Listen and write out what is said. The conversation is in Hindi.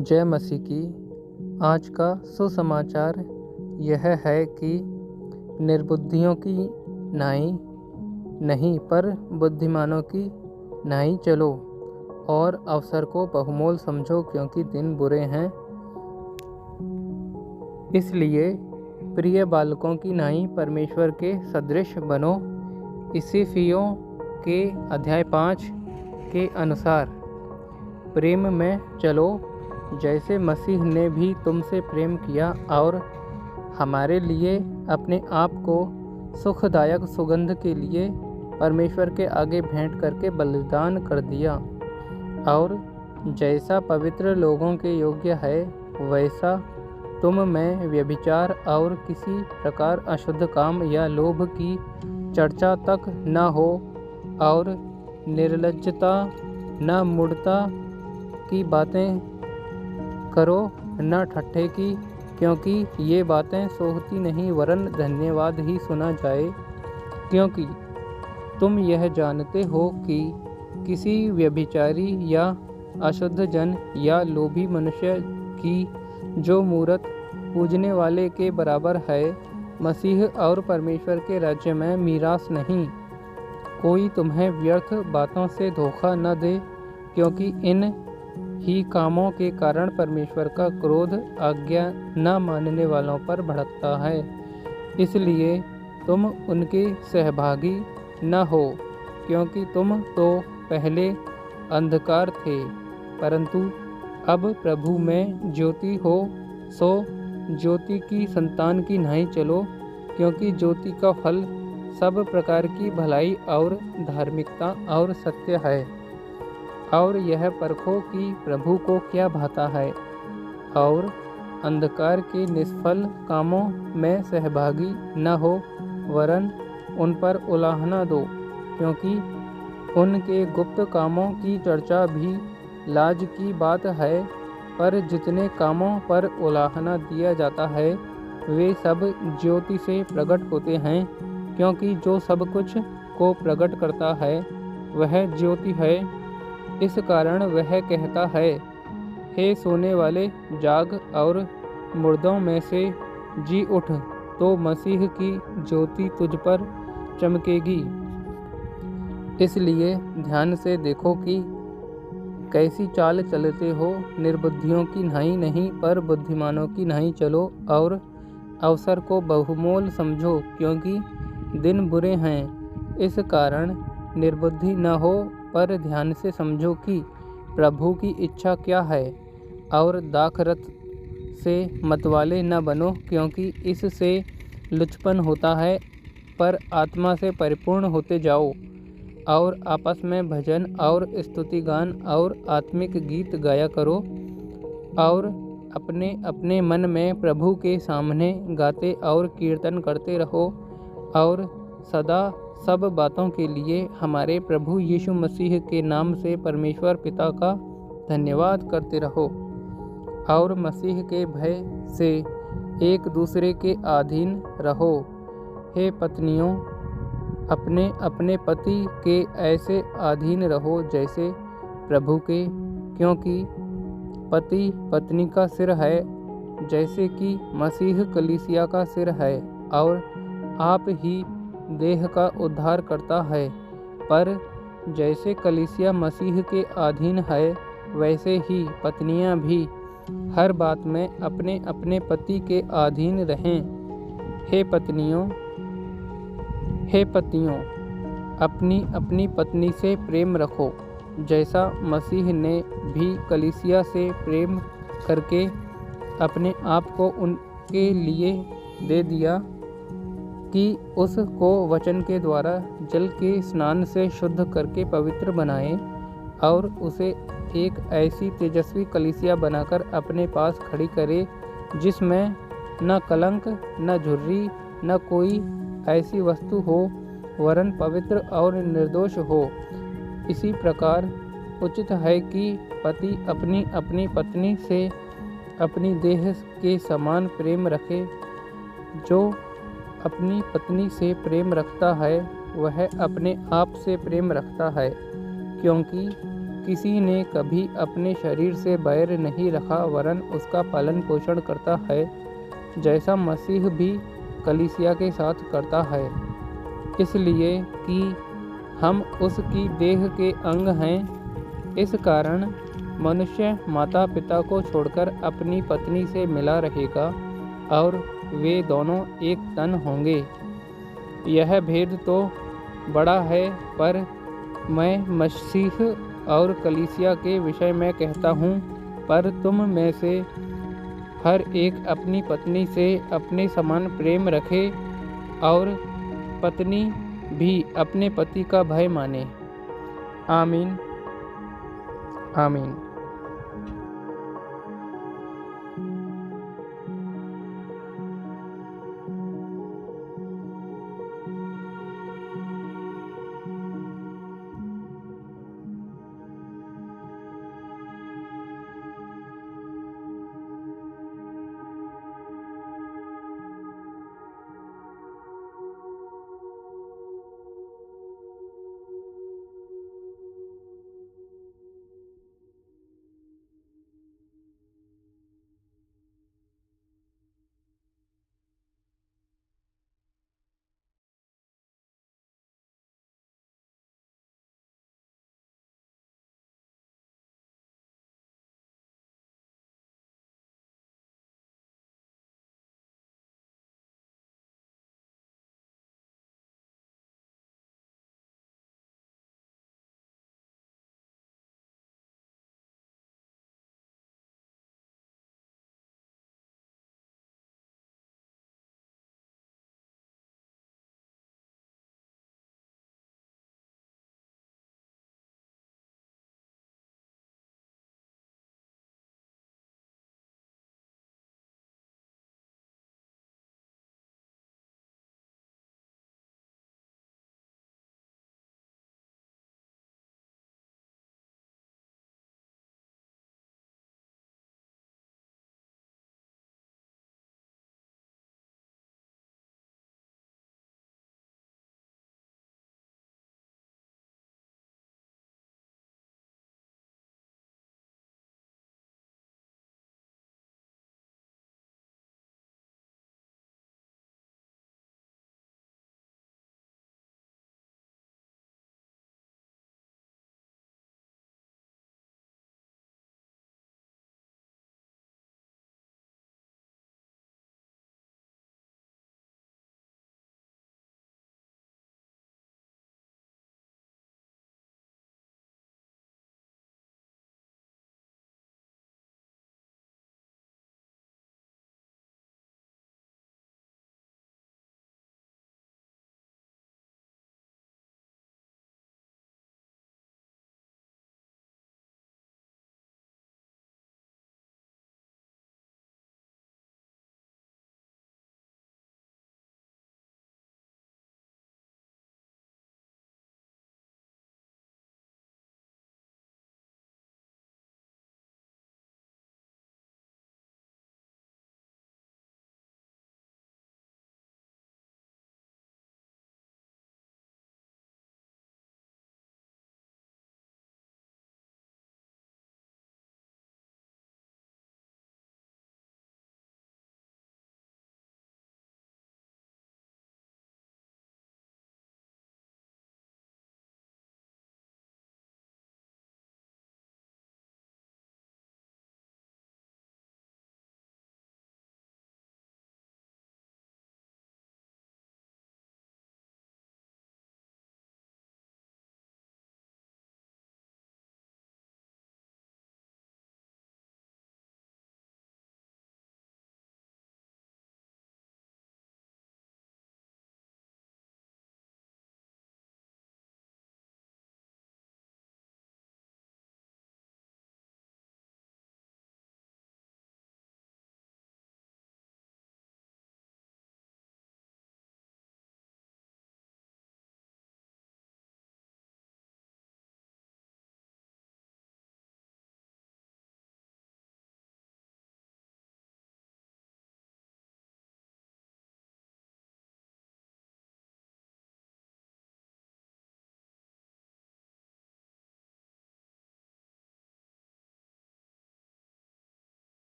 जय मसीह की। आज का सुसमाचार यह है कि निर्बुद्धियों की नाई नहीं पर बुद्धिमानों की नाई चलो और अवसर को बहुमोल समझो, क्योंकि दिन बुरे हैं। इसलिए प्रिय बालकों की नाई परमेश्वर के सदृश बनो। इफिसियों के अध्याय 5 के अनुसार प्रेम में चलो, जैसे मसीह ने भी तुमसे प्रेम किया और हमारे लिए अपने आप को सुखदायक सुगंध के लिए परमेश्वर के आगे भेंट करके बलिदान कर दिया। और जैसा पवित्र लोगों के योग्य है, वैसा तुम में व्यभिचार और किसी प्रकार अशुद्ध काम या लोभ की चर्चा तक न हो, और निर्लज्जता न मूढ़ता की बातें करो, न ठट्ठे की, क्योंकि ये बातें सोहती नहीं वरन धन्यवाद ही सुना जाए। क्योंकि तुम यह जानते हो कि किसी व्यभिचारी या अशुद्ध जन या लोभी मनुष्य की जो मूरत पूजने वाले के बराबर है, मसीह और परमेश्वर के राज्य में मीरास नहीं। कोई तुम्हें व्यर्थ बातों से धोखा न दे, क्योंकि इन ही कामों के कारण परमेश्वर का क्रोध आज्ञा न मानने वालों पर भड़कता है। इसलिए तुम उनके सहभागी न हो, क्योंकि तुम तो पहले अंधकार थे, परंतु अब प्रभु में ज्योति हो। सो ज्योति की संतान की नाई चलो, क्योंकि ज्योति का फल सब प्रकार की भलाई और धार्मिकता और सत्य है। और यह परखो कि प्रभु को क्या भाता है, और अंधकार के निष्फल कामों में सहभागी न हो, वरन उन पर उलाहना दो, क्योंकि उनके गुप्त कामों की चर्चा भी लाज की बात है। पर जितने कामों पर उलाहना दिया जाता है, वे सब ज्योति से प्रकट होते हैं, क्योंकि जो सब कुछ को प्रकट करता है वह ज्योति है। इस कारण वह कहता है, हे सोने वाले जाग, और मुर्दों में से जी उठ, तो मसीह की ज्योति तुझ पर चमकेगी। इसलिए ध्यान से देखो कि कैसी चाल चलते हो। निर्बुद्धियों की नाई नहीं पर बुद्धिमानों की नाई चलो, और अवसर को बहुमोल समझो, क्योंकि दिन बुरे हैं। इस कारण निर्बुद्धि न हो, पर ध्यान से समझो कि प्रभु की इच्छा क्या है, और दाखरथ से मतवाले न बनो, क्योंकि इससे लुचपन होता है, पर आत्मा से परिपूर्ण होते जाओ, और आपस में भजन और स्तुति गान और आत्मिक गीत गाया करो, और अपने अपने मन में प्रभु के सामने गाते और कीर्तन करते रहो, और सदा सब बातों के लिए हमारे प्रभु यीशु मसीह के नाम से परमेश्वर पिता का धन्यवाद करते रहो, और मसीह के भय से एक दूसरे के अधीन रहो। हे पत्नियों, अपने अपने पति के ऐसे अधीन रहो जैसे प्रभु के, क्योंकि पति पत्नी का सिर है, जैसे कि मसीह कलीसिया का सिर है, और आप ही देह का उद्धार करता है। पर जैसे कलीसिया मसीह के अधीन है, वैसे ही पत्नियां भी हर बात में अपने अपने पति के अधीन रहें। हे पतियों, अपनी अपनी पत्नी से प्रेम रखो, जैसा मसीह ने भी कलीसिया से प्रेम करके अपने आप को उनके लिए दे दिया, कि उसको वचन के द्वारा जल के स्नान से शुद्ध करके पवित्र बनाए, और उसे एक ऐसी तेजस्वी कलीसिया बनाकर अपने पास खड़ी करे, जिसमें न कलंक न झुर्री न कोई ऐसी वस्तु हो, वरन पवित्र और निर्दोष हो। इसी प्रकार उचित है कि पति अपनी अपनी पत्नी से अपनी देह के समान प्रेम रखे। जो अपनी पत्नी से प्रेम रखता है, वह अपने आप से प्रेम रखता है, क्योंकि किसी ने कभी अपने शरीर से बैर नहीं रखा, वरन उसका पालन पोषण करता है, जैसा मसीह भी कलीसिया के साथ करता है, इसलिए कि हम उसकी देह के अंग हैं। इस कारण मनुष्य माता पिता को छोड़कर अपनी पत्नी से मिला रहेगा और वे दोनों एक तन होंगे। यह भेद तो बड़ा है, पर मैं मसीह और कलीसिया के विषय में कहता हूँ। पर तुम में से हर एक अपनी पत्नी से अपने समान प्रेम रखे और पत्नी भी अपने पति का भय माने। आमीन आमीन।